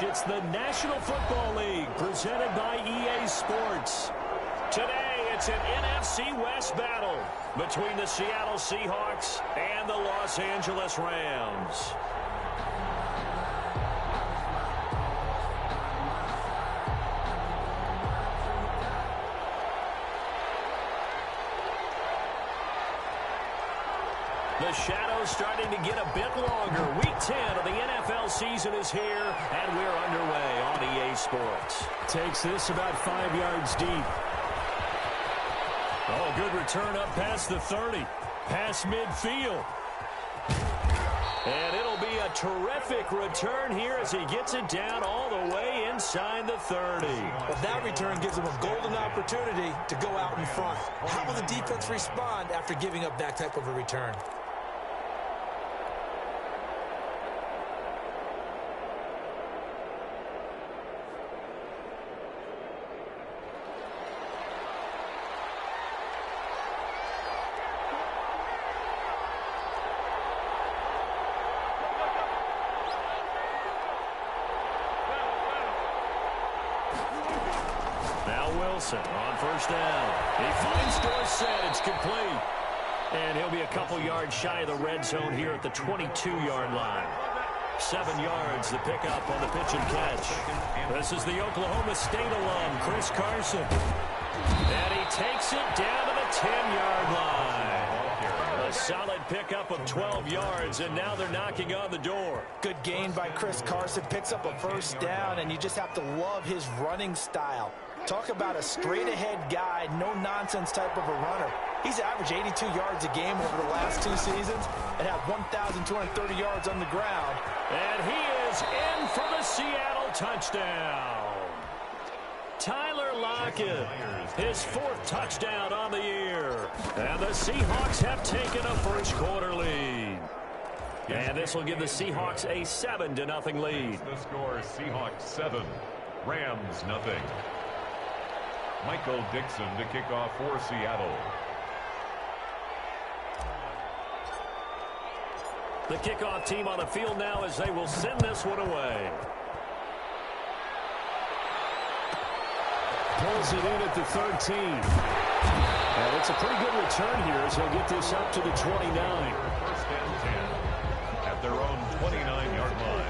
It's the National Football League presented by EA Sports. Today, it's an NFC West battle between the Seattle Seahawks and the Los Angeles Rams. The shadow's starting to get a bit longer. Week 10 of the NFL season is here, and we're underway on EA Sports. Takes this about 5 yards deep. Oh, good return up past the 30. Past midfield. And it'll be a terrific return here as he gets it down all the way inside the 30. Well, that return gives him a golden opportunity to go out in front. How will the defense respond after giving up that type of a return? On first down. He finds Dorsett. It's complete. And he'll be a couple yards shy of the red zone here at the 22-yard line. 7 yards the pickup on the pitch and catch. This is the Oklahoma State alum, Chris Carson. And he takes it down to the 10-yard line. A solid pickup of 12 yards, and now they're knocking on the door. Good gain by Chris Carson. Picks up a first down, and you just have to love his running style. Talk about a straight-ahead guy, no-nonsense type of a runner. He's averaged 82 yards a game over the last 2 seasons and had 1,230 yards on the ground. And he is in for the Seattle touchdown. Tyler Lockett, his 4th touchdown on the year. And the Seahawks have taken a first-quarter lead. And this will give the Seahawks a 7-0 lead. The score, Seahawks 7, Rams 0. Michael Dixon to kick off for Seattle. The kickoff team on the field now as they will send this one away. Pulls it in at the 13. And it's a pretty good return here as he'll get this up to the 29. First and 10 at their own 29-yard line.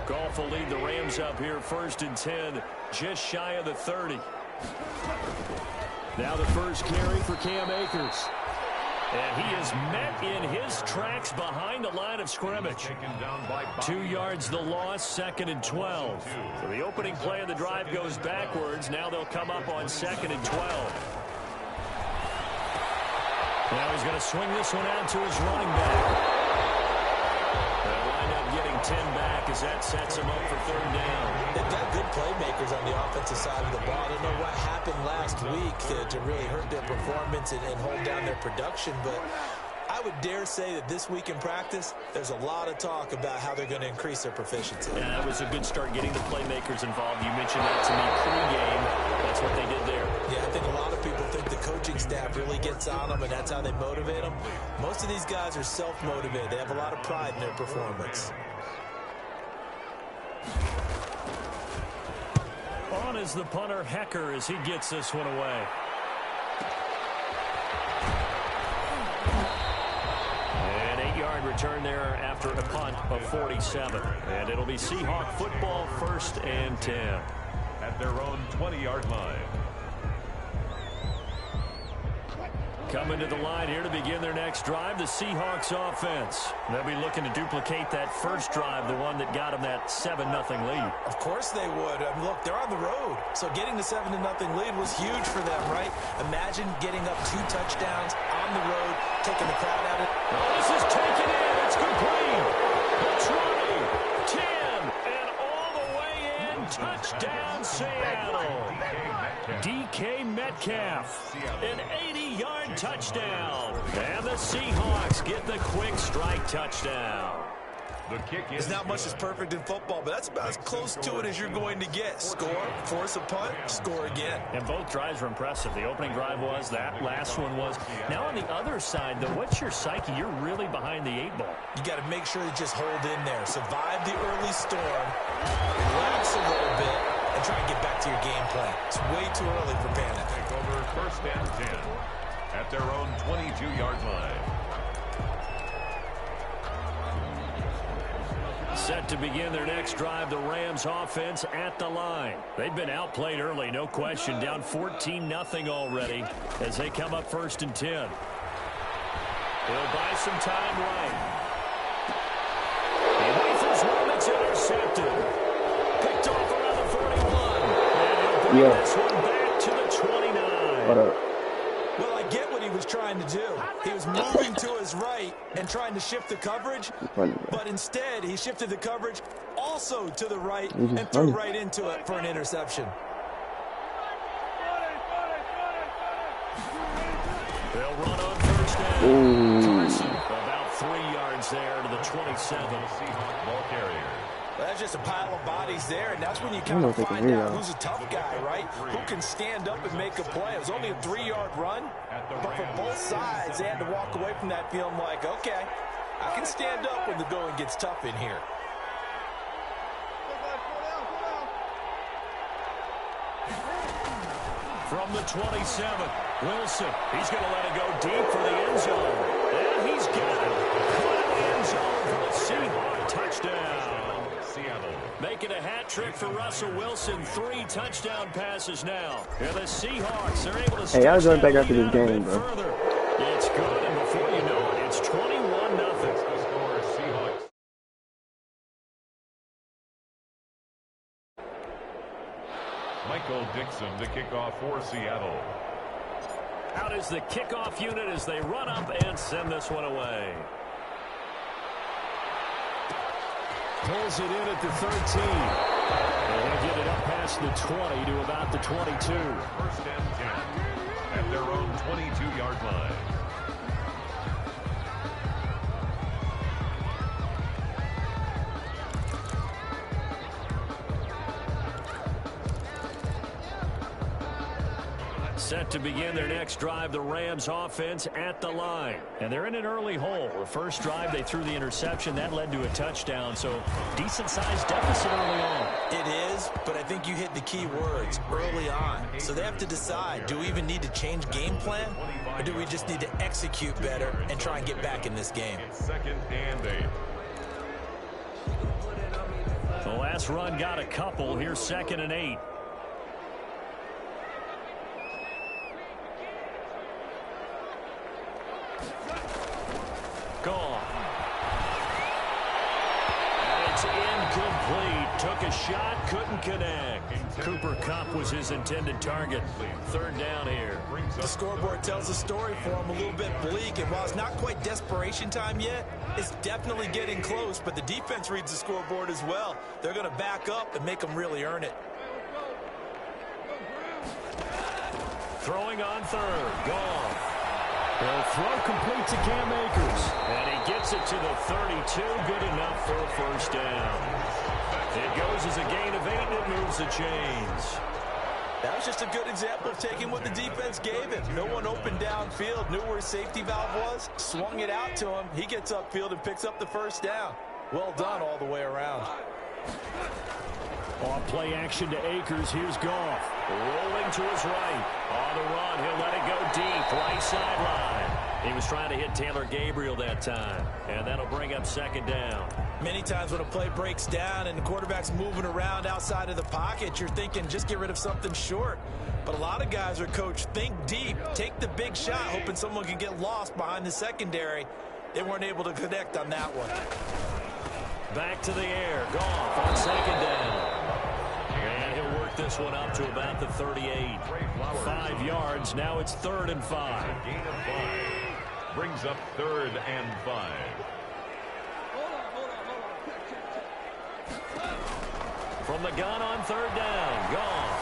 Goff will lead the Rams up here first and 10, just shy of the 30. Now the first carry for Cam Akers. And he is met in his tracks behind the line of scrimmage. 2 yards the loss, 2nd and 12. So the opening play of the drive goes backwards. Now they'll come up on 2nd and 12. Now he's going to swing this one out to his running back. They'll wind up getting 10 back as that sets him up for 3rd down. They've got good playmakers on the offensive side of the ball. I don't know what happened last week to really hurt their performance and hold down their production, but I would dare say that this week in practice, there's a lot of talk about how they're going to increase their proficiency. Yeah, that was a good start getting the playmakers involved. You mentioned that to me pregame. That's what they did there. Yeah, I think a lot of people think the coaching staff really gets on them, and that's how they motivate them. Most of these guys are self-motivated. They have a lot of pride in their performance. On is the punter, Hecker, as he gets this one away. An 8-yard return there after a punt of 47. And it'll be Seahawk football, 1st and 10. At their own 20-yard line. Coming to the line here to begin their next drive, the Seahawks offense. They'll be looking to duplicate that first drive, the one that got them that 7-0 lead. Of course they would. I mean, look, they're on the road. So getting the 7-0 lead was huge for them, right? Imagine getting up 2 touchdowns on the road, taking the crowd out of it. Oh, this is taken in. It's complete. It's running. 10 and all the way in. Touchdown, Seattle. DK Metcalf. An 80-yard touchdown. And the Seahawks get the quick strike touchdown. The kick There's not much that's perfect in football, but that's about as close to it as you're going to get. Score, force a punt, score again. And both drives were impressive. The opening drive was, that last one was. Now on the other side, though, what's your psyche? You're really behind the 8-ball. You got to make sure you just hold in there. Survive the early storm, relax a little bit, and try and get back to your game plan. It's way too early for panic. Take over 1st and 10 at their own 22-yard line. Set to begin their next drive, the Rams offense at the line. They've been outplayed early, no question. Down 14-0 already as they come up 1st and 10. He'll buy some time right. He waits one, it's intercepted. Picked off around the 41. And he'll bring this one back to the 29. What up? Well, I get what he was trying to do. He was moving to his right and trying to shift the coverage, but instead he shifted the coverage also to the right and threw right into it for an interception. They'll run on 1st down. Carson, about 3 yards there to the 27. Ball carrier. Well, that's just a pile of bodies there, and that's when you kind of find out who's a tough guy, right? Who can stand up and make a play. It was only a 3-yard run, but for both sides, they had to walk away from that feeling like, okay, I can stand up when the going gets tough in here. From the 27, Wilson. He's going to let it go deep for the end zone. And he's got it. Caught in the end zone for the Seahawks touchdown. Seattle. Making a hat trick for Russell Wilson. 3 touchdown passes now. And the Seahawks, they're able to Hey, I was going back after this game, bro. Further. It's good, and before you know it, it's 21-0. The score is Seahawks. Michael Dixon, the kickoff for Seattle. Out is the kickoff unit as they run up and send this one away. Pulls it in at the 13. And he'll get it up past the 20 to about the 22. 1st and 10 at their own 22-yard line. Set to begin their next drive, the Rams offense at the line. And they're in an early hole. The first drive, they threw the interception. That led to a touchdown, so decent-sized deficit early on. It is, but I think you hit the key words, early on. So they have to decide, do we even need to change game plan, or do we just need to execute better and try and get back in this game? It's 2nd and 8. The last run got a couple. Here's 2nd and 8. Gone. And it's incomplete. Took a shot, couldn't connect. Cooper Kupp was his intended target. 3rd down here. The scoreboard tells the story for him a little bit bleak, and while it's not quite desperation time yet, it's definitely getting close, but the defense reads the scoreboard as well. They're going to back up and make them really earn it. Throwing on 3rd. Gone. They'll throw complete to Cam Akers. And he gets it to the 32. Good enough for a 1st down. It goes as a gain of 8, and it moves the chains. That was just a good example of taking what the defense gave him. No one opened downfield, knew where his safety valve was, swung it out to him. He gets upfield and picks up the 1st down. Well done all the way around. On play action to Akers. Here's Goff. Rolling to his right. On the run. He'll let it go deep. Right sideline. He was trying to hit Taylor Gabriel that time. And that'll bring up 2nd down. Many times when a play breaks down and the quarterback's moving around outside of the pocket, you're thinking just get rid of something short. But a lot of guys are coached, think deep, take the big shot, hoping someone can get lost behind the secondary. They weren't able to connect on that one. Back to the air. Goff on 2nd down. And he'll work this one up to about the 38. 5 yards. Now it's 3rd and 5. Gain of 5. Brings up 3rd and 5. From the gun on 3rd down. Goff.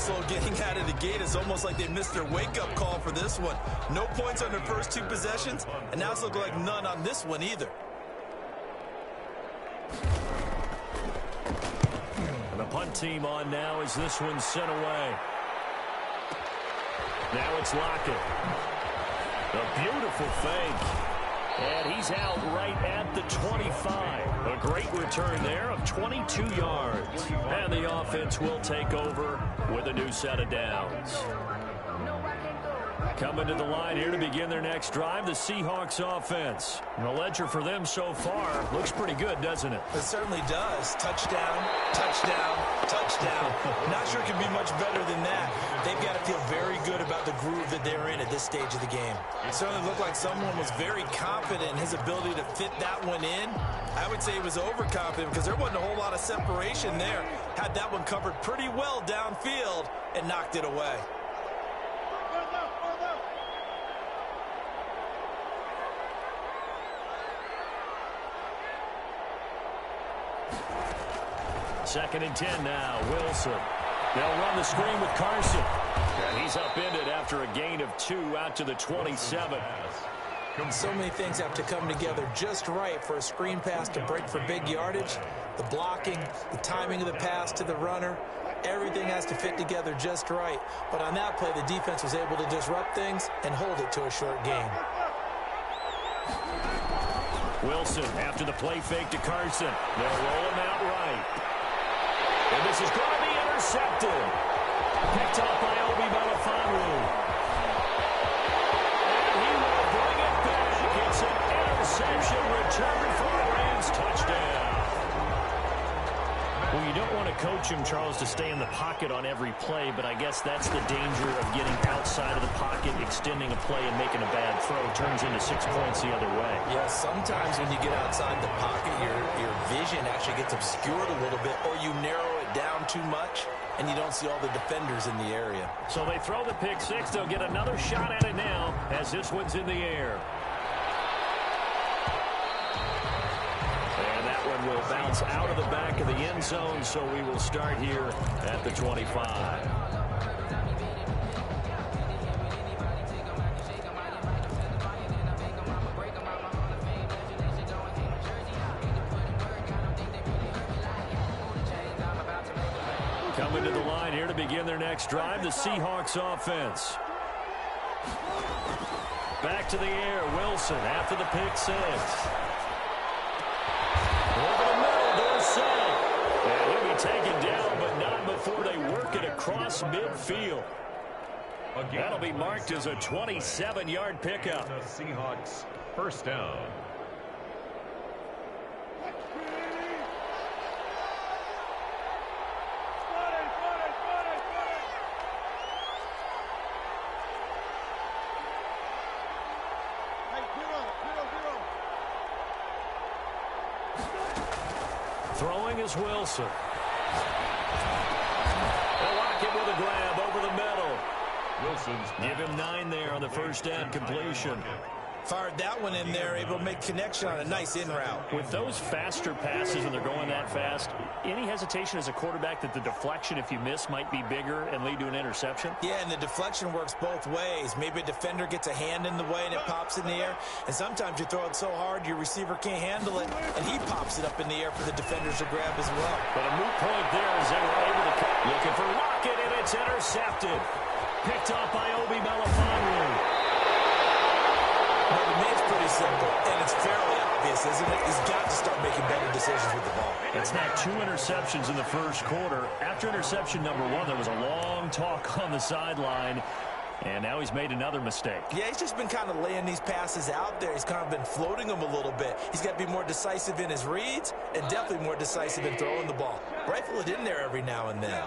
slow getting out of the gate. It's almost like they missed their wake-up call for this one. No points on their first two possessions, and now it's looking like none on this one either. And the punt team on now as this one's sent away. Now it's Lockett. A beautiful fake. And he's out right at the 25. A great return there of 22 yards. And the offense will take over with a new set of downs. Coming to the line here to begin their next drive, the Seahawks offense. And the ledger for them so far looks pretty good, doesn't it? It certainly does. Touchdown, touchdown, touchdown. Not sure it can be much better than that. They've got to feel very good about the groove that they're in at this stage of the game. It certainly looked like someone was very confident in his ability to fit that one in. I would say he was overconfident because there wasn't a whole lot of separation there. Had that one covered pretty well downfield and knocked it away. Second and 10 now, Wilson. They'll run the screen with Carson. And he's upended after a gain of 2 out to the 27. So many things have to come together just right for a screen pass to break for big yardage. The blocking, the timing of the pass to the runner, everything has to fit together just right. But on that play, the defense was able to disrupt things and hold it to a short gain. Wilson after the play fake to Carson. They'll roll him out right. And this is going to be intercepted. Picked up by Obi Melifonwu. And he will bring it back. It's an interception return for the Rams. Touchdown. Well, you don't want to coach him, Charles, to stay in the pocket on every play, but I guess that's the danger of getting outside of the pocket, extending a play and making a bad throw. Turns into 6 points the other way. Yeah, sometimes when you get outside the pocket, your vision actually gets obscured a little bit, or you narrow it down too much, and you don't see all the defenders in the area. So they throw the pick six. They'll get another shot at it now as this one's in the air. And that one will bounce out of the back of the end zone, so we will start here at the 25. Coming to the line here to begin their next drive, the Seahawks offense. Back to the air, Wilson after the pick six. Over the middle, Dorsett. And he'll be taken down, but not before they work it across midfield. That'll be marked as a 27-yard pickup. The Seahawks first down. Throwing is Wilson. They'll lock it with a grab over the middle. Wilson's Give him 9 there on the first down completion. Fired that one in there, able to make connection on a nice in route. With those faster passes and they're going that fast, any hesitation as a quarterback that the deflection, if you miss, might be bigger and lead to an interception? Yeah, and the deflection works both ways. Maybe a defender gets a hand in the way and it pops in the air. And sometimes you throw it so hard your receiver can't handle it, and he pops it up in the air for the defenders to grab as well. But a moot point there as they were able to looking for Lockett, and it's intercepted. Picked up by Obi Melifonwu. Well, the man's pretty simple, and it's fairly obvious, isn't it? He's got to start making better decisions with the ball. It's now 2 interceptions in the first quarter. After interception number 1, there was a long talk on the sideline, and now he's made another mistake. Yeah, he's just been kind of laying these passes out there. He's kind of been floating them a little bit. He's got to be more decisive in his reads and definitely more decisive in throwing the ball. Rifle it in there every now and then.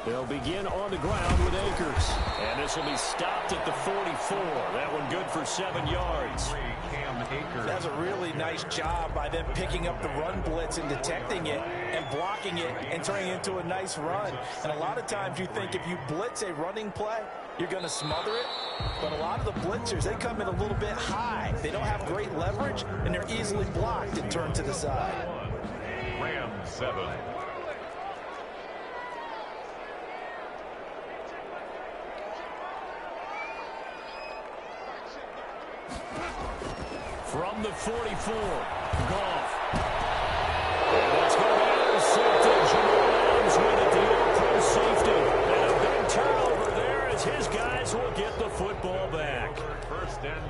They'll begin on the ground with Akers. And this will be stopped at the 44. That one good for 7 yards. That's a really nice job by them picking up the run blitz and detecting it and blocking it and turning it into a nice run. And a lot of times you think if you blitz a running play, you're going to smother it. But a lot of the blitzers, they come in a little bit high. They don't have great leverage, and they're easily blocked and turned to the side. Rams 7. From the 44, Goff. And that's going to be intercepted. Jamal Adams with it, the all-pro safety. And a big turnover there as his guys will get the football back.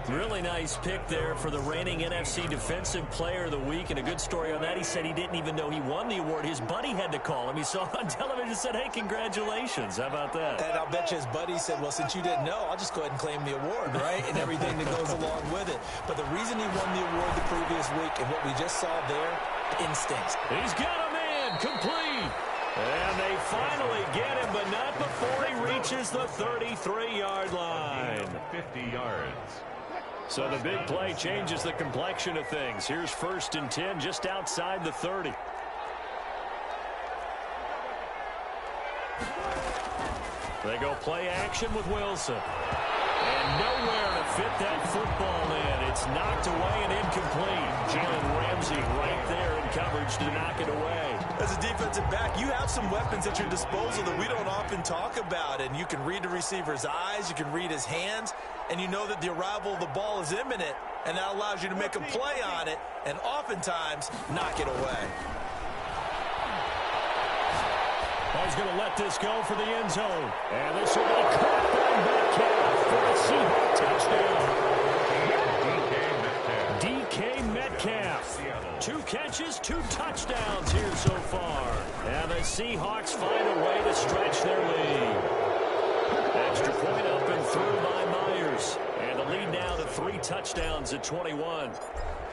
Really nice pick there for the reigning NFC Defensive Player of the Week, and a good story on that. He said he didn't even know he won the award. His buddy had to call him. He saw it on television and said, hey, congratulations. How about that? And I'll bet you his buddy said, well, since you didn't know, I'll just go ahead and claim the award, right? And everything that goes along with it. But the reason he won the award the previous week and what we just saw there, instincts. He's got a man, complete. And they finally get him, but not before he reaches the 33-yard line. 50 yards. So the big play changes the complexion of things. Here's 1st and 10 just outside the 30. They go play action with Wilson. And nowhere to fit that football in. It's knocked away and incomplete. Jalen Ramsey right there in coverage to knock it away. As a defensive back, you have some weapons at your disposal that we don't often talk about. And you can read the receiver's eyes, you can read his hands, and you know that the arrival of the ball is imminent. And that allows you to make a play on it and oftentimes knock it away. He's going to let this go for the end zone. And this will be caught by Metcalf for a Seahawks touchdown. DK Metcalf. 2 catches, 2 touchdowns here so far. And the Seahawks find a way to stretch their lead. Extra point up and through by Myers. And the lead now to 3 touchdowns at 21.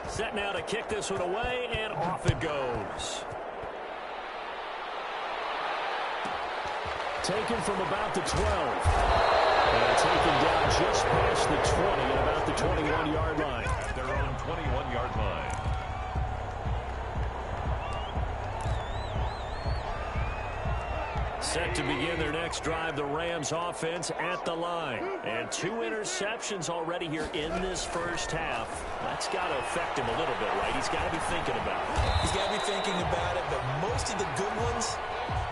Set now to kick this one away, and off it goes. Taken from about the 12. And taken down just past the 20 and about the 21-yard line. Their own 21-yard line. Set to begin their next drive, the Rams offense at the line. And 2 interceptions already here in this first half. That's got to affect him a little bit, right? He's got to be thinking about it. He's got to be thinking about it, but most of the good ones,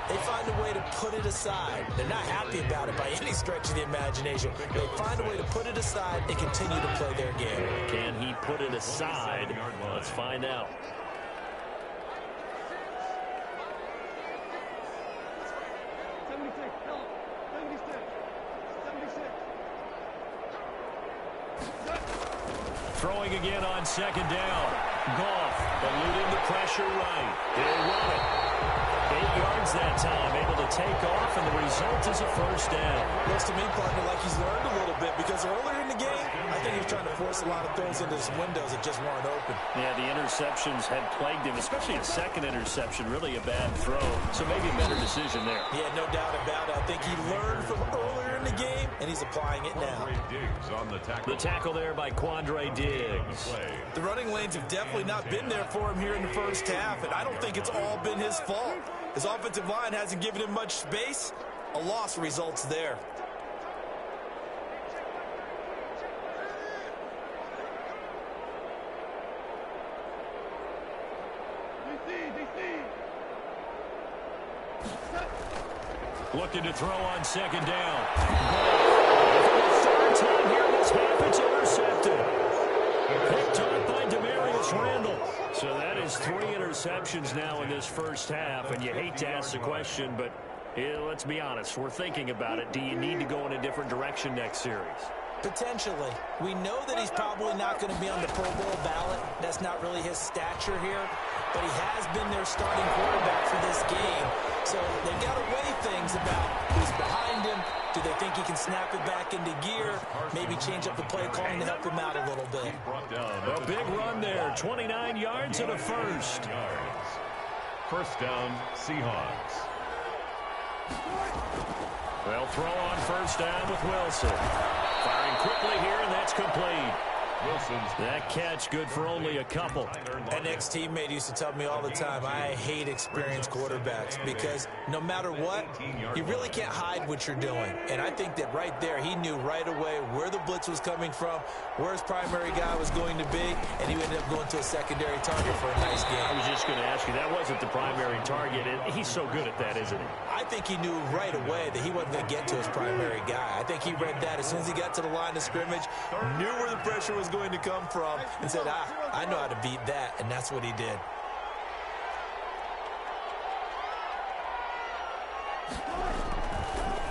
they find a way to put it aside. They're not happy about it by any stretch of the imagination. They find a way to put it aside and continue to play their game. Can he put it aside? Let's find out. Throwing again on 2nd down. Goff eluding the pressure right. He'll run it. 8 yards that time, able to take off, and the result is a 1st down. Looks to me, partner, like he's learned a little bit because earlier in the game, I think he was trying to force a lot of throws into some windows that just weren't open. Yeah, the interceptions had plagued him, especially a 2nd interception, really a bad throw. So maybe a better decision there. Yeah, no doubt about it. I think he learned from earlier in the game, and he's applying it now. The tackle there by Quandre Diggs. The running lanes have definitely not been there for him here in the first half, and I don't think it's all been his fault. His offensive line hasn't given him much space. A loss results there. Looking to throw on 2nd down. For the 3rd time here in this half, it's intercepted. Picked up by Demarius Randall. So that is 3 interceptions now in this first half, and you hate to ask the question, but let's be honest, we're thinking about it. Do you need to go in a different direction next series? Potentially. We know that he's probably not going to be on the Pro Bowl ballot. That's not really his stature here, but he has been their starting quarterback for this game. So they've got to weigh things about who's behind him. Do they think he can snap it back into gear? Maybe change up the play calling to help him out a little bit. A big run there, 29 yards and a 1st. 1st down, Seahawks. They'll throw on 1st down with Wilson. Firing quickly here, and that's complete. That catch good for only a couple. An ex-teammate used to tell me all the time, I hate experienced quarterbacks because No matter what, you really can't hide what you're doing. And I think that right there, he knew right away where the blitz was coming from, where his primary guy was going to be, and he ended up going to a secondary target for a nice game. I was just going to ask you, that wasn't the primary target. He's so good at that, isn't he? I think he knew right away that he wasn't going to get to his primary guy. I think he read that as soon as he got to the line of scrimmage, knew where the pressure was going to come from, and said, I know how to beat that, and that's what he did.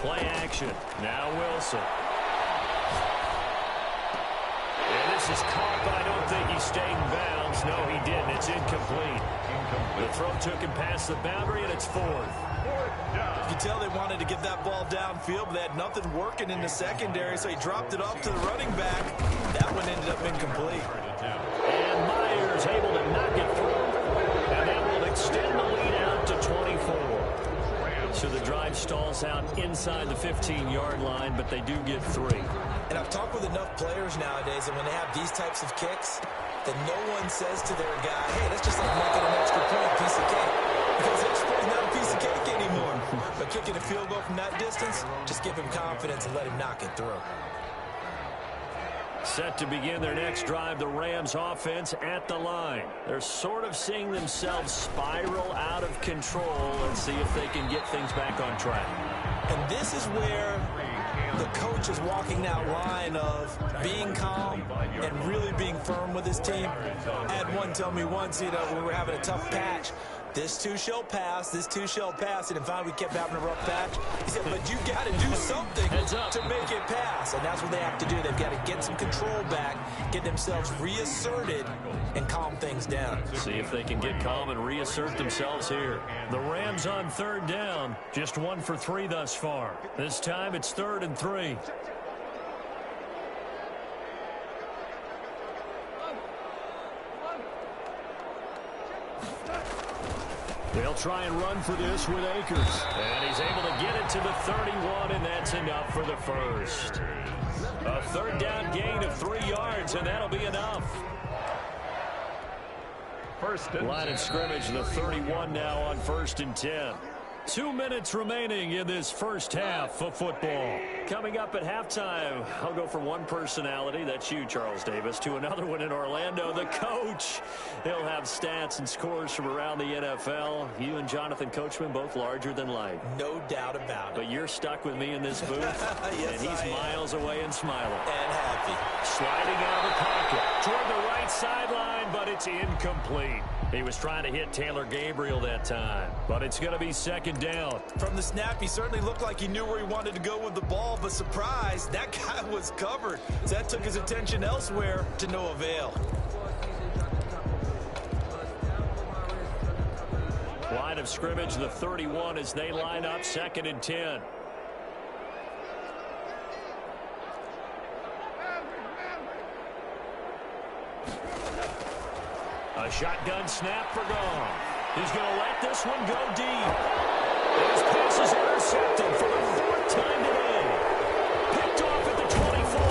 Play action. Now Wilson. And this is caught, but I don't think he stayed in bounds. No, he didn't. It's incomplete. The throw took him past the boundary, and it's fourth. You can tell they wanted to get that ball downfield, but they had nothing working in the secondary, so he dropped it off to the running back. That one ended up incomplete. And Myers able to knock it through, and that will extend the lead out to 24. So the drive stalls out inside the 15-yard line, but they do get 3. And I've talked with enough players nowadays, and when they have these types of kicks, that no one says to their guy, hey, that's just like making an extra point, piece of cake. Because extra point is not a piece of cake anymore. But kicking a field goal from that distance, just give him confidence and let him knock it through. Set to begin their next drive, the Rams offense at the line. They're sort of seeing themselves spiral out of control. Let's see if they can get things back on track. And this is where the coach is walking that line of being calm and really being firm with his team. I had one tell me once, when we were having a tough patch, this too shall pass, this too shall pass. And if finally we kept having a rough patch, he said, but you got to do something to make it pass. And that's what they have to do. They've got to get some control back, get themselves reasserted, and calm things down. See if they can get calm and reassert themselves here. The Rams on third down, just 1 for 3 thus far. This time it's 3rd and 3. They'll try and run for this with Akers. And he's able to get it to the 31, and that's enough for the first. A third down gain of 3 yards, and that'll be enough. Line of scrimmage, the 31 now on 1st and 10. 2 minutes remaining in this first half of football. Coming up at halftime, I'll go from one personality, that's you, Charles Davis, to another one in Orlando, the coach. He'll have stats and scores from around the NFL. You and Jonathan Coachman, both larger than life. No doubt about it. But you're stuck with me in this booth, yes, and he's miles away and smiling. And happy. Sliding out of the pocket toward the right sideline, but it's incomplete. He was trying to hit Taylor Gabriel that time, but it's going to be 2nd down. From the snap, he certainly looked like he knew where he wanted to go with the ball, but surprise, that guy was covered. So that took his attention elsewhere to no avail. Line of scrimmage, the 31 as they line up, 2nd and 10. A shotgun snap for Goff. He's going to let this one go deep. His pass is intercepted for the 4th time today. Picked off at the 24.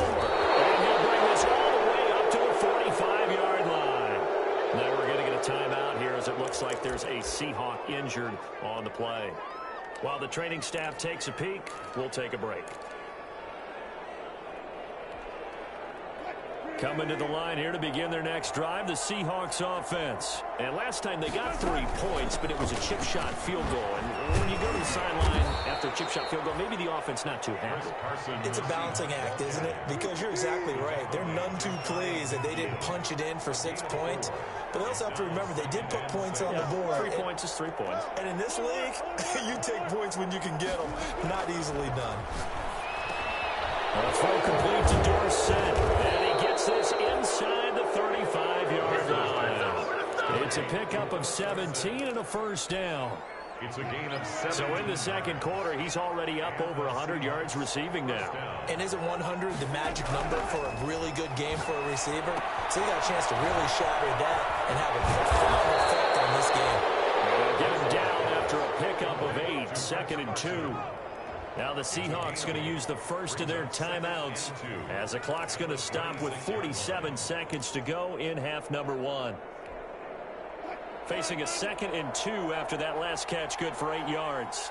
And he'll bring this all the way up to the 45-yard line. Now we're going to get a timeout here as it looks like there's a Seahawk injured on the play. While the training staff takes a peek, we'll take a break. Coming to the line here to begin their next drive, the Seahawks offense. And last time they got 3 points, but it was a chip shot field goal. And when you go to the sideline after a chip shot field goal, maybe the offense not too happy. It's a balancing act, isn't it? Because you're exactly right. They're none too pleased that they didn't punch it in for 6 points. But they also have to remember they did put points on the board. 3 points is 3 points. And in this league, you take points when you can get them. Not easily done. A throw complete to Dorsett, and he gets this inside the 35-yard line. It's a pickup of 17 and a 1st down. It's a gain of 7. So in the 2nd quarter, he's already up over 100 yards receiving now. And isn't 100 the magic number for a really good game for a receiver? So he got a chance to really shatter that and have a profound effect on this game. They'll get him down after a pickup of 8, 2nd and 2. Now the Seahawks going to use the first of their timeouts as the clock's going to stop with 47 seconds to go in half number 1. Facing a 2nd and 2 after that last catch, good for 8 yards.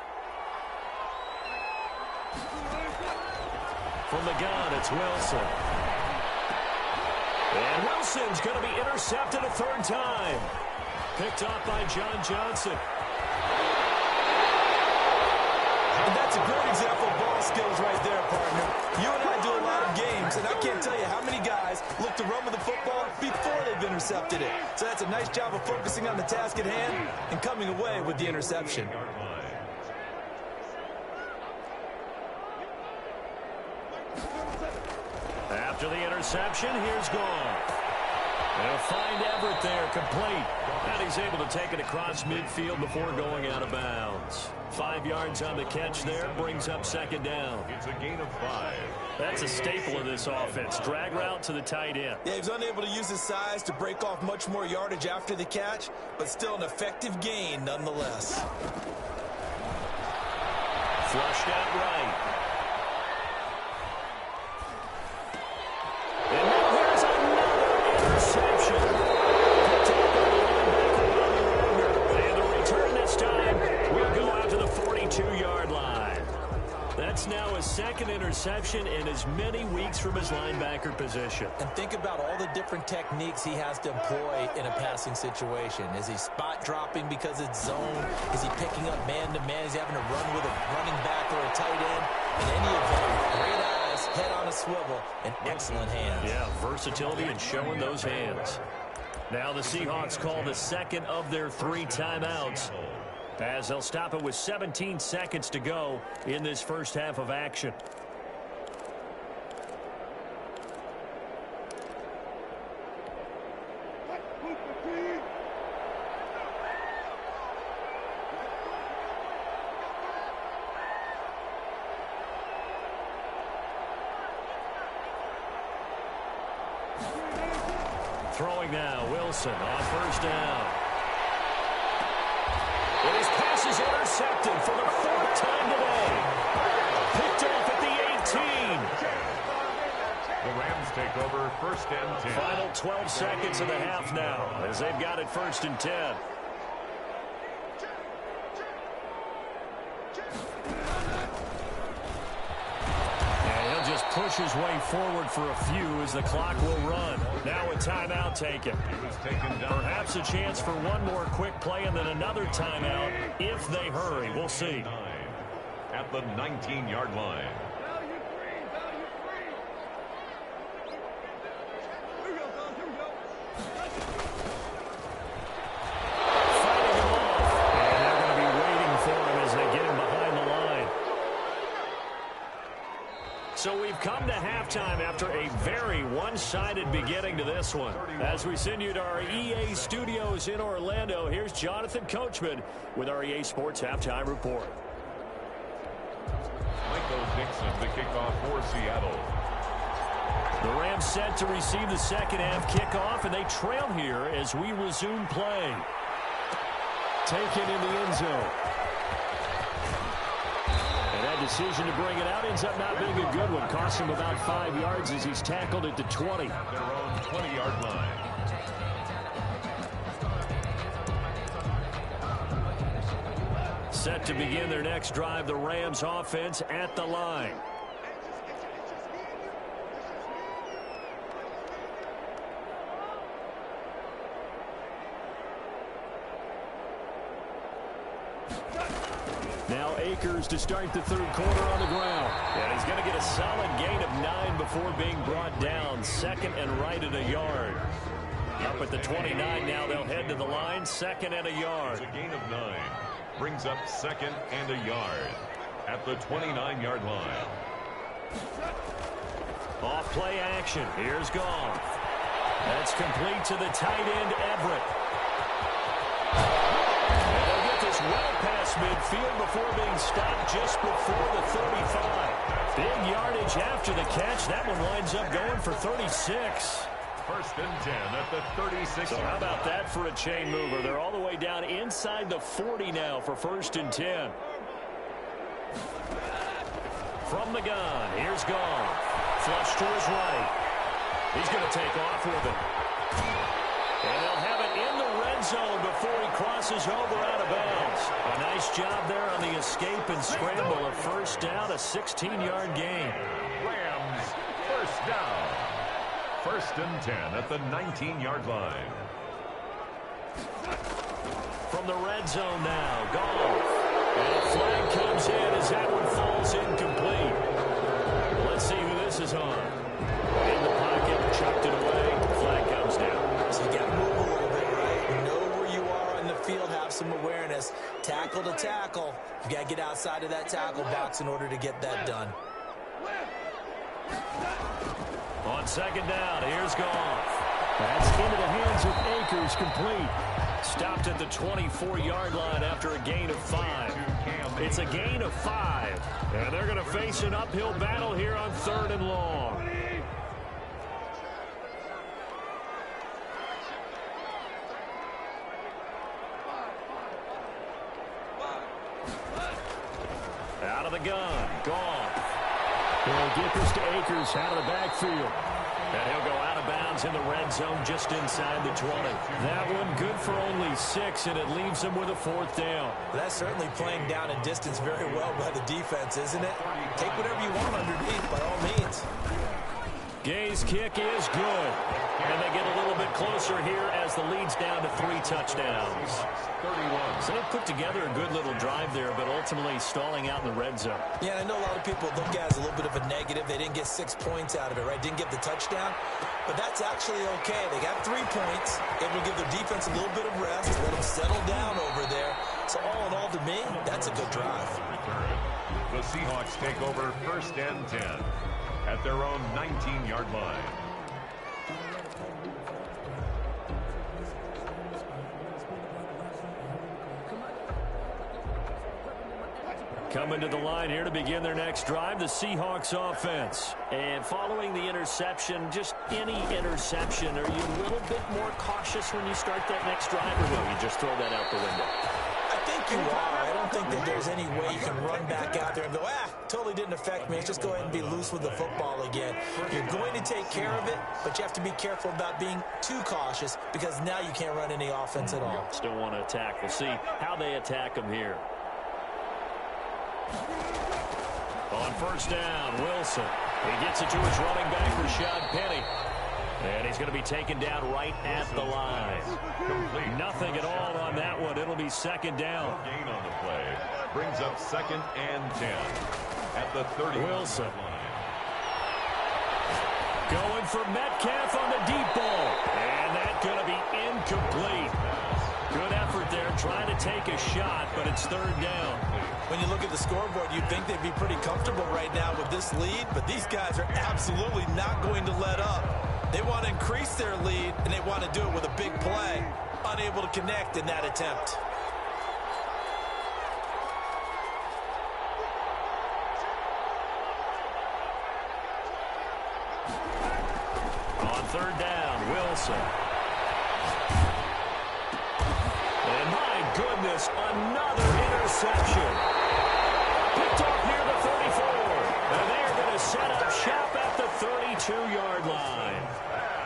From the gun, it's Wilson. And Wilson's going to be intercepted a 3rd time. Picked off by John Johnson. And that's a great example of ball skills right there, partner. You and I do a lot of games, and I can't tell you how many guys look to run with the football before they've intercepted it. So that's a nice job of focusing on the task at hand and coming away with the interception. After the interception, here's Gone. They'll find Everett there, complete. And he's able to take it across midfield before going out of bounds. 5 yards on the catch there, brings up 2nd down. It's a gain of 5. That's a staple of this offense. Drag route to the tight end. Yeah, he was unable to use his size to break off much more yardage after the catch, but still an effective gain nonetheless. Flushed out right. And now here's another interception. And the return this time will go out to the 42-yard line. That's now his 2nd interception in as many weeks from his linebacker position. And think about all the different techniques he has to employ in a passing situation. Is he spot dropping because it's zone? Is he picking up man-to-man? Is he having to run with a running back or a tight end? In any event, great eyes, head on a swivel, and excellent hands. Yeah, versatility and showing those hands. Now the Seahawks call the 2nd of their 3 timeouts, as they'll stop it with 17 seconds to go in this first half of action. Throwing now, Wilson on 1st down. And his pass is intercepted for the 4th time today. Picked off at the 18. The Rams take over 1st and 10. Final 12 seconds of the half now, as they've got it 1st and 10. Push his way forward for a few as the clock will run. Now a timeout taken. Perhaps a chance for one more quick play and then another timeout if they hurry. We'll see. At the 19-yard line. Fighting him off. And they're going to be waiting for him as they get him behind the line. So we've come to halftime after a very one-sided beginning to this one. As we send you to our EA studios in Orlando, here's Jonathan Coachman with our EA Sports Halftime Report. Michael Dixon, the kickoff for Seattle. The Rams set to receive the 2nd half kickoff, and they trail here as we resume play. Taken in the end zone. And that decision to bring it out ends up not being a good one. Cost him about 5 yards as he's tackled at the 20. Their own 20-yard line. Set to begin their next drive, the Rams offense at the line. Now Akers to start the 3rd quarter on the ground. And he's going to get a solid gain of 9 before being brought down. 2nd and right at a yard. Up at the 29 now, they'll head to the line. 2nd and a yard. It's a gain of 9. Brings up 2nd and a yard at the 29-yard line. Off play action. Here's Goff. That's complete to the tight end, Everett. And they'll get this well past midfield before being stopped just before the 35. Big yardage after the catch. That one winds up going for 36. 1st and 10 at the 36. So how about that for a chain mover? They're all the way down inside the 40 now for 1st and 10. From the gun, here's Goff. Flush to his right. He's going to take off with it. And they'll have it in the red zone before he crosses over out of bounds. A nice job there on the escape and scramble. A first down, a 16-yard gain. Rams, first down. 1st and 10 at the 19-yard line. From the red zone now, Goff. And a flag comes in as that one falls incomplete. Let's see who this is on. In the pocket, chucked it away. Flag comes down. So you got to move a little bit, right? Know where you are on the field, have some awareness. Tackle to tackle. You got to get outside of that tackle box in order to get that done. On 2nd down, here's Goff. That's into the hands of Akers, complete. Stopped at the 24-yard line after a gain of 5. It's a gain of 5. And they're going to face an uphill battle here on 3rd and long. Out of the gun, Goff. He'll get this to Akers out of the backfield. And he'll go out of bounds in the red zone just inside the 20. That one good for only 6, and it leaves him with a 4th down. That's certainly playing down and distance very well by the defense, isn't it? Take whatever you want underneath, by all means. Gay's kick is good. And they get a little bit closer here as the lead's down to 3 touchdowns. 31. So they put together a good little drive there, but ultimately stalling out in the red zone. Yeah, I know a lot of people look at it as a little bit of a negative. They didn't get 6 points out of it, right? Didn't get the touchdown. But that's actually okay. They got 3 points. Able to give their defense a little bit of rest, let them settle down over there. So all in all, to me, that's a good drive. The Seahawks take over 1st and 10 at their own 19-yard line. Coming to the line here to begin their next drive, the Seahawks offense. And following the interception, just any interception, are you a little bit more cautious when you start that next drive, or will you just throw that out the window? I think you are. I don't think that there's any way you can run back out there and go, totally didn't affect me. Let's just go ahead and be loose with the football again. You're going to take care of it, but you have to be careful about being too cautious because now you can't run any offense at all. Still want to attack. We'll see how they attack them here. On 1st down, Wilson. He gets it to his running back, Rashad Penny. And he's going to be taken down right at the line. Complete. Nothing at all on that one. It'll be 2nd down. Gain on the play. Brings up 2nd and 10 at the 30. Wilson. Going for Metcalf on the deep ball. And that's going to be incomplete. Good effort there, trying to take a shot, but it's 3rd down. When you look at the scoreboard, you'd think they'd be pretty comfortable right now with this lead, but these guys are absolutely not going to let up. They want to increase their lead, and they want to do it with a big play. Unable to connect in that attempt. On 3rd down, Wilson. And my goodness, another interception. Picked off near the 34. And they're going to set up shop at the 32-yard line.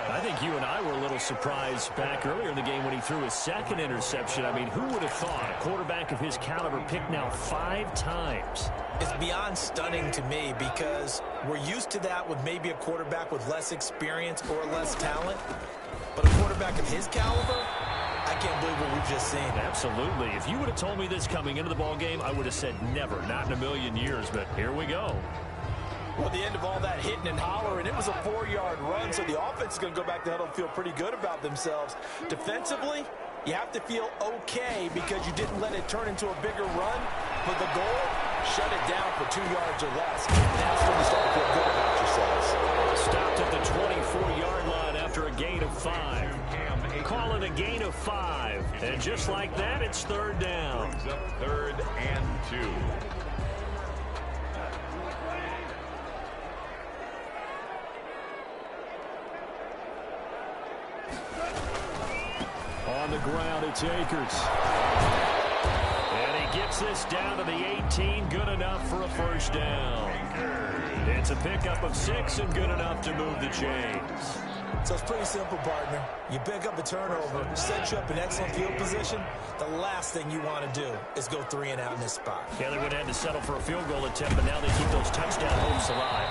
I think you and I were a little surprised back earlier in the game when he threw his 2nd interception. I mean, who would have thought a quarterback of his caliber picked now 5 times? It's beyond stunning to me because we're used to that with maybe a quarterback with less experience or less talent. But a quarterback of his caliber, I can't believe what we've just seen. Absolutely. If you would have told me this coming into the ball game, I would have said never, not in a million years, but here we go. Well, the end of all that hitting and hollering, it was a 4-yard run, so the offense is going to go back to the huddle and feel pretty good about themselves. Defensively, you have to feel okay because you didn't let it turn into a bigger run. But the goal, shut it down for 2 yards or less. That's when you start to feel good about yourselves. Stopped at the 24-yard line after a gain of 5. Call it a gain of 5. And just like that, it's 3rd down. Brings up 3rd and 2. On the ground, it's Akers. And he gets this down to the 18, good enough for a 1st down. It's a pickup of 6 and good enough to move the chains. So it's pretty simple, partner. You pick up a turnover, set you up in excellent field position. The last thing you want to do is go 3 and out in this spot. Yeah, they would have had to settle for a field goal attempt, but now they keep those touchdown hopes alive.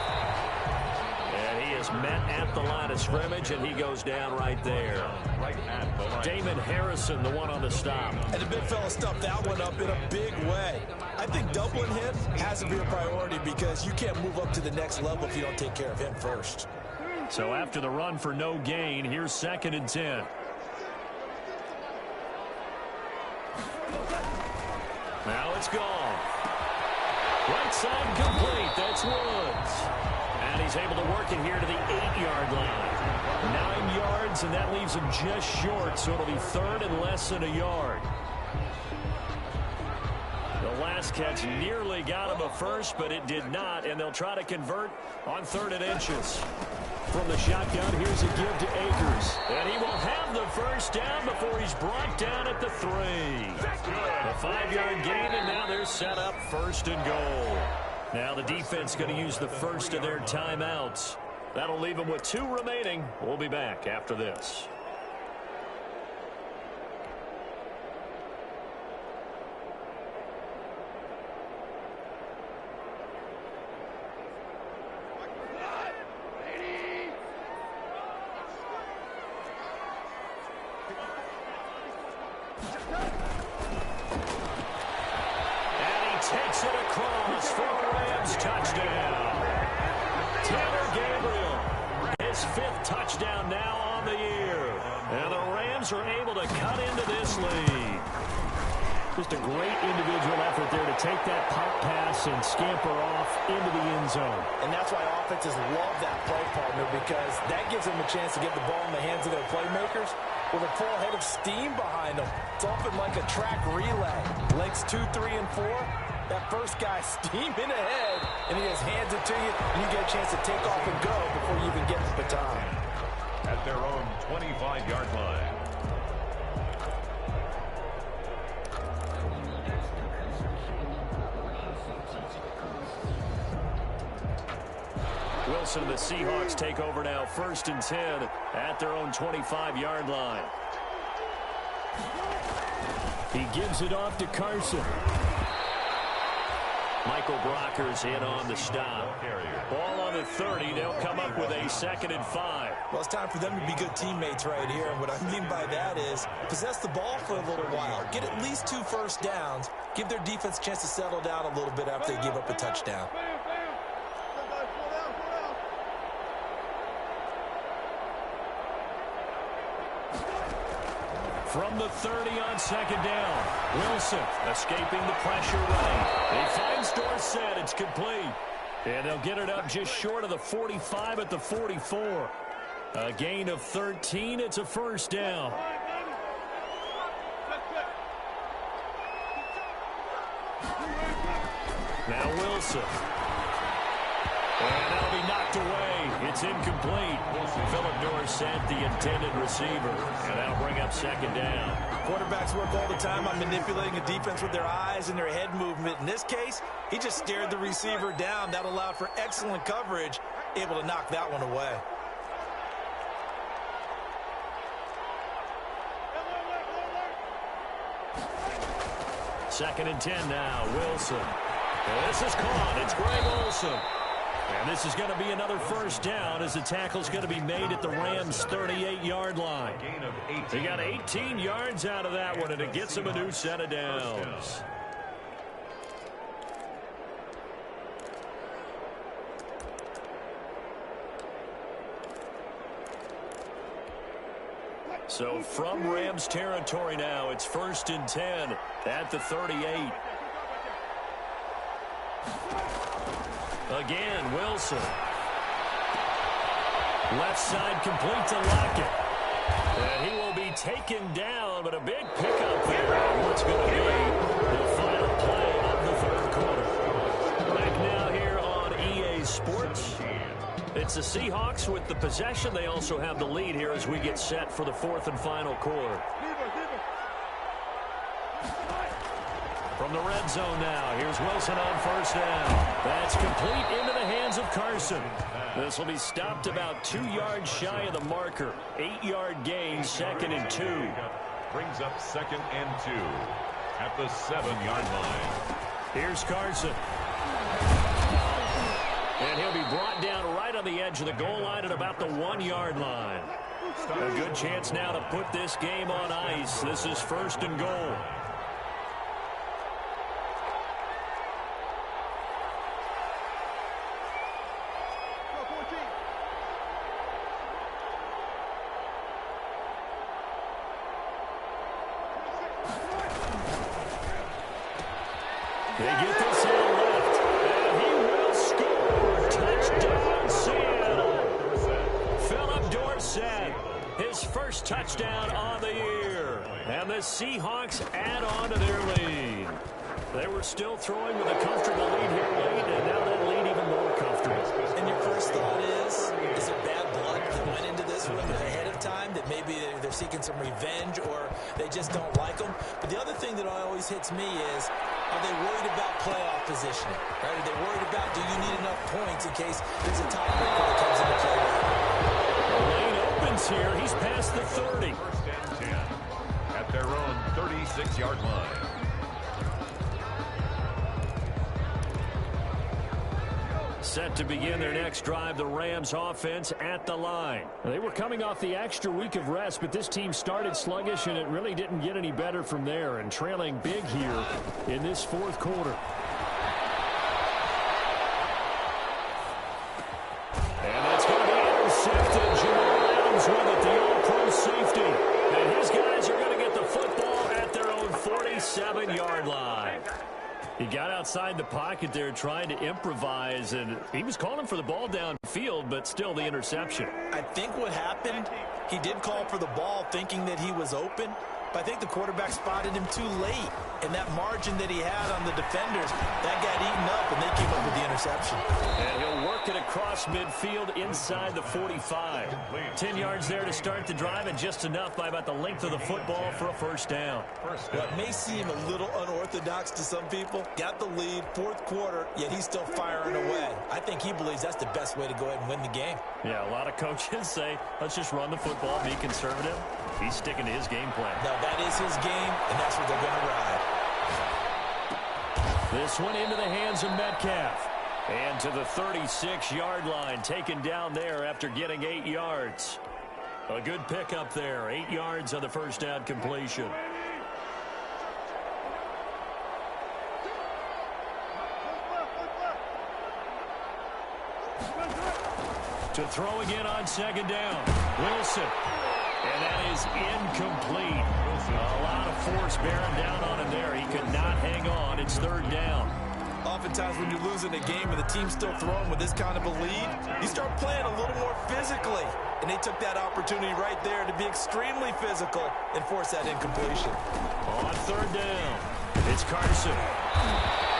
And he is met at the line of scrimmage, and he goes down right there. Right at the line. Damon Harrison, the one on the stop. And the big fella stuffed that one up in a big way. I think doubling him has to be a priority because you can't move up to the next level if you don't take care of him first. So after the run for no gain, here's 2nd and 10. Now it's gone. Right side complete. That's Woods. And he's able to work it here to the 8-yard line. 9 yards, and that leaves him just short, so it'll be 3rd and less than a yard. The last catch nearly got him a first, but it did not, and they'll try to convert on 3rd and inches. From the shotgun, here's a give to Akers. And he will have the first down before he's brought down at the 3. A 5-yard gain, and now they're set up 1st and goal. Now the defense going to use the first of their timeouts. That'll leave them with 2 remaining. We'll be back after this. Takes it across for a Rams touchdown. Taylor Gabriel, his 5th touchdown now on the year. And the Rams are able to cut into this lead. Just a great individual effort there to take that pop pass and scamper off into the end zone. And that's why offenses love that play, partner, because that gives them a chance to get the ball in the hands of their playmakers with a full head of steam behind them. It's often like a track relay. Legs 2, 3, and 4. That first guy steaming ahead, and he just hands it to you, and you get a chance to take off and go before you even get the baton. At their own 25-yard line. Wilson and the Seahawks take over now, 1st and 10 at their own 25-yard line. He gives it off to Carson. Michael Brocker's in on the stop. Ball on the 30. They'll come up with a 2nd and 5. Well, it's time for them to be good teammates right here. And what I mean by that is possess the ball for a little while. Get at least 2 first downs. Give their defense a chance to settle down a little bit after they give up a touchdown. From the 30 on 2nd down. Wilson escaping the pressure right. He finds Dorsett. It's complete. And they'll get it up just short of the 45 at the 44. A gain of 13. It's a 1st down. Now Wilson. And that'll be knocked away. It's incomplete. Philip Dorsett, the intended receiver. And that'll bring up 2nd down. Quarterbacks work all the time on manipulating a defense with their eyes and their head movement. In this case, he just stared the receiver down. That allowed for excellent coverage, able to knock that one away. Second and 10 now. Wilson. And this is caught. It's Greg Olsen. And this is going to be another 1st down as the tackle's going to be made at the Rams' 38-yard line. They got 18 yards out of that one, and it gets them a new set of downs. So from Rams territory now, it's 1st and 10 at the 38. Again, Wilson. Left side complete to Lockett. And he will be taken down, but a big pickup there. What's going to be the final play of the 3rd quarter. Back now here on EA Sports. It's the Seahawks with the possession. They also have the lead here as we get set for the 4th and final quarter. From the red zone now, here's Wilson on 1st down. That's complete into the hands of Carson. This will be stopped about 2 yards shy of the marker. 8-yard gain, 2nd and 2. Brings up 2nd and 2 at the 7-yard line. Here's Carson. And he'll be brought down right on the edge of the goal line at about the 1-yard line. A good chance now to put this game on ice. This is 1st and goal. They get this in left, and he will score. Touchdown, Seattle. Philip Dorsett, his first touchdown on the year. And the Seahawks add on to their lead. They were still throwing with a comfortable lead here late, and now that lead even more comfortable. And your first thought is it bad blood that went into this one ahead of time, that maybe they're seeking some revenge or they just don't like them? But the other thing that always hits me is, are they worried about playoff positioning? Right? Are they worried about, do you need enough points in case there's a tiebreaker that comes into play? The lane opens here. He's past the 30. 1st and 10 at their own 36-yard line. Set to begin their next drive, the Rams offense at the line. They were coming off the extra week of rest, but this team started sluggish, and it really didn't get any better from there, and trailing big here in this 4th quarter. And that's going to be intercepted. Jamal Adams with it, the all-pro safety. And his guys are going to get the football at their own 47-yard line. He got outside the pocket there trying to improvise, and he was calling for the ball downfield, but still the interception. I think what happened, he did call for the ball thinking that he was open, but I think the quarterback spotted him too late. And that margin that he had on the defenders, that got eaten up, and they came up with the interception. And he'll work it across midfield inside the 45. 10 yards there to start the drive, and just enough by about the length of the football for a 1st down. What may seem a little unorthodox to some people, got the lead, 4th quarter, yet he's still firing away. I think he believes that's the best way to go ahead and win the game. Yeah, a lot of coaches say, let's just run the football, be conservative. He's sticking to his game plan. No, that is his game, and that's what they're going to ride. This one into the hands of Metcalf. And to the 36-yard line, taken down there after getting 8 yards. A good pickup there, 8 yards on the 1st down completion. To throw again on 2nd down, Wilson. And that is incomplete. A lot of force bearing down on him there. He could not hang on. It's 3rd down. Oftentimes when you're losing a game and the team's still throwing with this kind of a lead, you start playing a little more physically. And they took that opportunity right there to be extremely physical and force that incompletion. On 3rd down, it's Carson.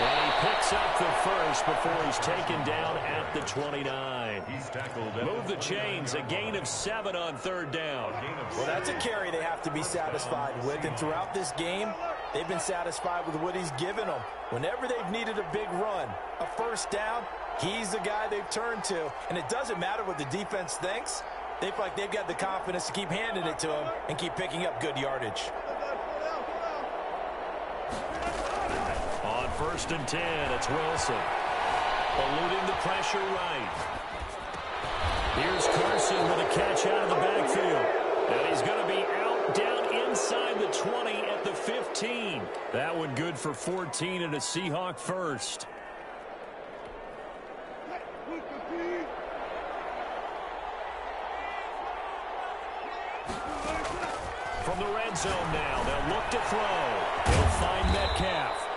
And he picks up the 1st before he's taken down at the 29. He's tackled. Move the chains, a gain of 7 on 3rd down. Well, that's a carry they have to be satisfied with. And throughout this game, they've been satisfied with what he's given them. Whenever they've needed a big run, a 1st down, he's the guy they've turned to. And it doesn't matter what the defense thinks. They feel like they've got the confidence to keep handing it to him and keep picking up good yardage. On 1st and 10, it's Wilson. Eluding the pressure right. Here's Carson with a catch out of the backfield. And he's going to be out down inside the 20 at the 15. That one good for 14 and a Seahawk 1st. From the red zone now, they'll look to throw. He'll find Metcalf.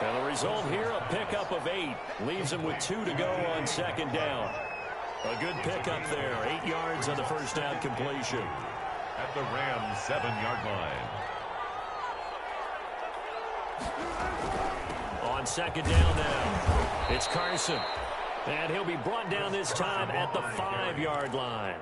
And the result here, a pickup of 8. Leaves him with 2 to go on 2nd down. A good pickup there. 8 yards on the 1st down completion. At the Rams' 7-yard line. On 2nd down now, it's Carson. And he'll be brought down this time at the 5-yard line.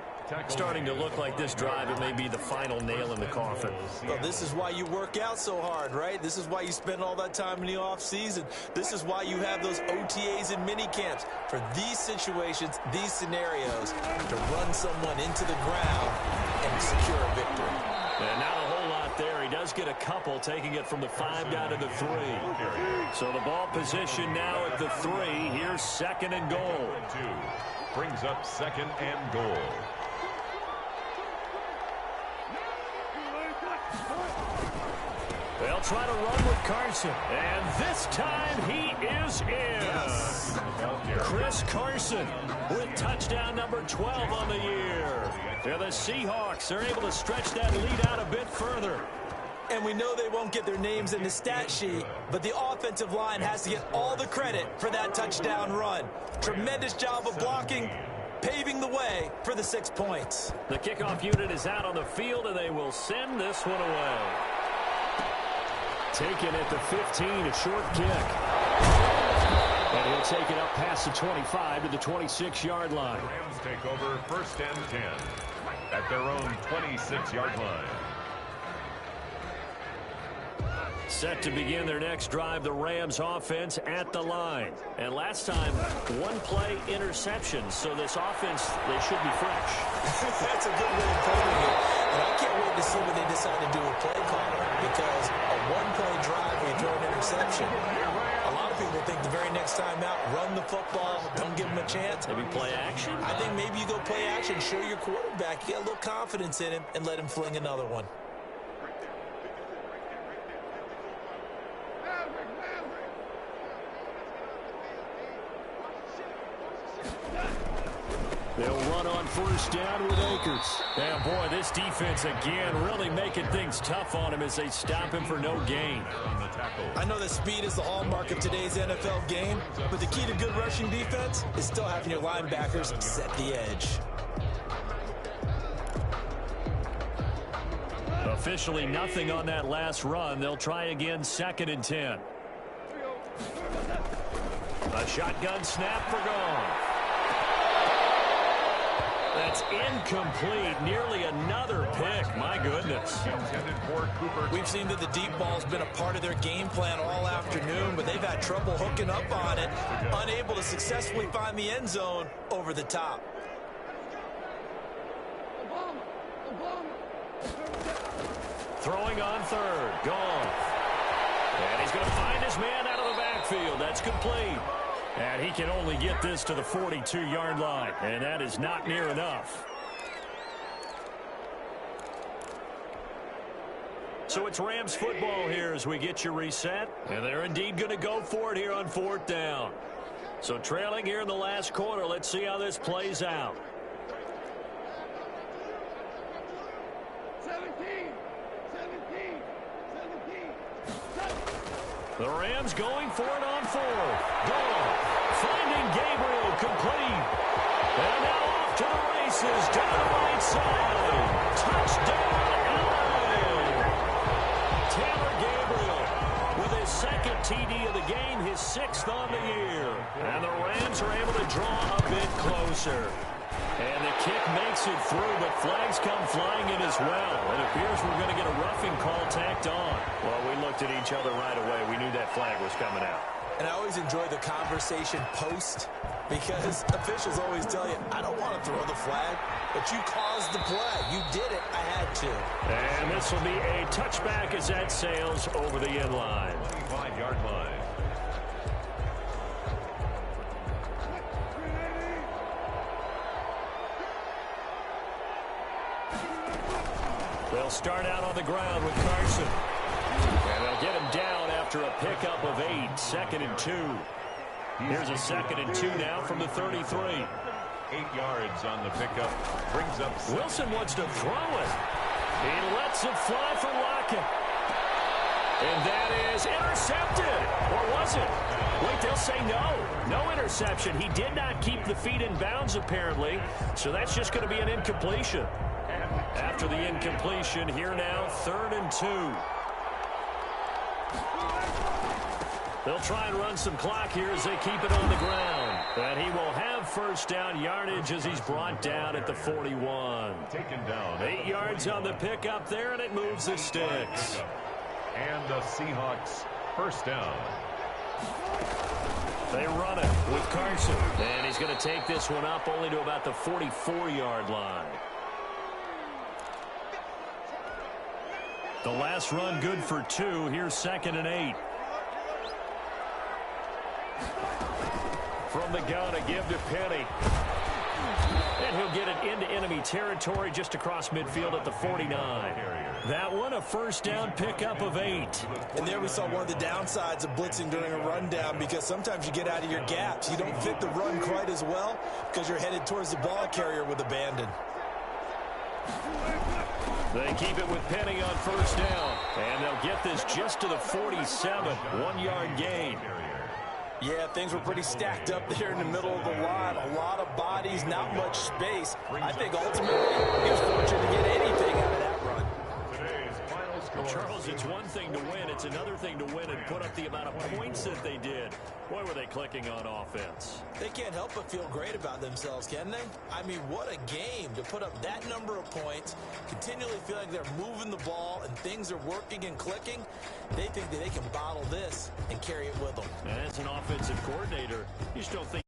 Starting to look like this drive, it may be the final nail in the coffin. Well, this is why you work out so hard, right? This is why you spend all that time in the offseason. This is why you have those OTAs and mini camps. For these situations, these scenarios, to run someone into the ground and secure a victory. And not a whole lot there. He does get a couple, taking it from the 5 down to the 3. So the ball position now at the 3. Here's 2nd and goal. Brings up 2nd and goal. They'll try to run with Carson. And this time he is in. Yes. Chris Carson with touchdown number 12 on the year. They're the Seahawks. They're able to stretch that lead out a bit further. And we know they won't get their names in the stat sheet, but the offensive line has to get all the credit for that touchdown run. Tremendous job of blocking, paving the way for the 6 points. The kickoff unit is out on the field, and they will send this one away. Taken at the 15, a short kick. And he'll take it up past the 25 to the 26-yard line. Rams take over 1st and 10 at their own 26-yard line. Set to begin their next drive, the Rams offense at the line. And last time, 1-play interception. So this offense, they should be fresh. That's a good way of putting it. And I can't wait to see what they decide to do with play calling, because a 1-play drive where you throw an interception, a lot of people think the very next time out, run the football, don't give them a chance. Maybe play action? I think maybe you go play action, show your quarterback, get a little confidence in him, and let him fling another one. They'll run on 1st down with Akers. And boy, this defense again really making things tough on him as they stop him for no gain. I know that speed is the hallmark of today's NFL game, but the key to good rushing defense is still having your linebackers set the edge. Officially nothing on that last run. They'll try again 2nd and 10. A shotgun snap for Goff. That's incomplete. Nearly another pick. My goodness. We've seen that the deep ball's been a part of their game plan all afternoon, but they've had trouble hooking up on it, unable to successfully find the end zone over the top. Throwing on 3rd. Goff. And he's going to find his man out of the backfield. That's complete. And he can only get this to the 42-yard line. And that is not near enough. So it's Rams football here as we get you reset. And they're indeed going to go for it here on 4th down. So trailing here in the last quarter. Let's see how this plays out. 17. The Rams going for it on 4th. Goff finding Gabriel, complete. And now off to the races down the right side. Touchdown, LA. Taylor Gabriel with his 2nd TD of the game, his 6th on the year. And the Rams are able to draw a bit closer. And the kick makes it through, but flags come flying in as well. It appears we're going to get a roughing call tacked on. Well, we looked at each other right away. We knew that flag was coming out. And I always enjoy the conversation post, because officials always tell you, I don't want to throw the flag, but you caused the play. You did it. I had to. And this will be a touchback as that sails over the end line. 25-yard line. They'll start out on the ground with Carson. And they'll get him down after a pickup of 8. 2nd and 2. Here's a 2nd and 2 now from the 33. 8 yards on the pickup. Brings up 6. Wilson wants to throw it. He lets it fly for Lockett. And that is intercepted. Or was it? Wait, they'll say no. No interception. He did not keep the feet in bounds, apparently. So that's just going to be an incompletion. After the incompletion, here now, 3rd and 2. They'll try and run some clock here as they keep it on the ground. And he will have first down yardage as he's brought down at the 41. Taken down. 8 yards on the pickup there, and it moves the sticks. And the Seahawks first down. They run it with Carson. And he's going to take this one up only to about the 44-yard line. The last run good for 2. Here's 2nd and 8. From the gun, a give to Penny. And he'll get it into enemy territory just across midfield at the 49. That one, a first down pickup of 8. And there we saw one of the downsides of blitzing during a rundown, because sometimes you get out of your gaps. You don't fit the run quite as well because you're headed towards the ball carrier with abandon. They keep it with Penny on first down. And they'll get this just to the 47. 1-yard gain. Yeah, things were pretty stacked up there in the middle of the line. A lot of bodies, not much space. I think ultimately he was fortunate to get anything out of that run. Well, Charles, it's one thing to win. It's another thing to win and put up the amount of points that they did. Boy, were they clicking on offense. They can't help but feel great about themselves, can they? I mean, what a game to put up that number of points, continually feel like they're moving the ball and things are working and clicking. They think that they can bottle this and carry it with them. And as an offensive coordinator, you just don't think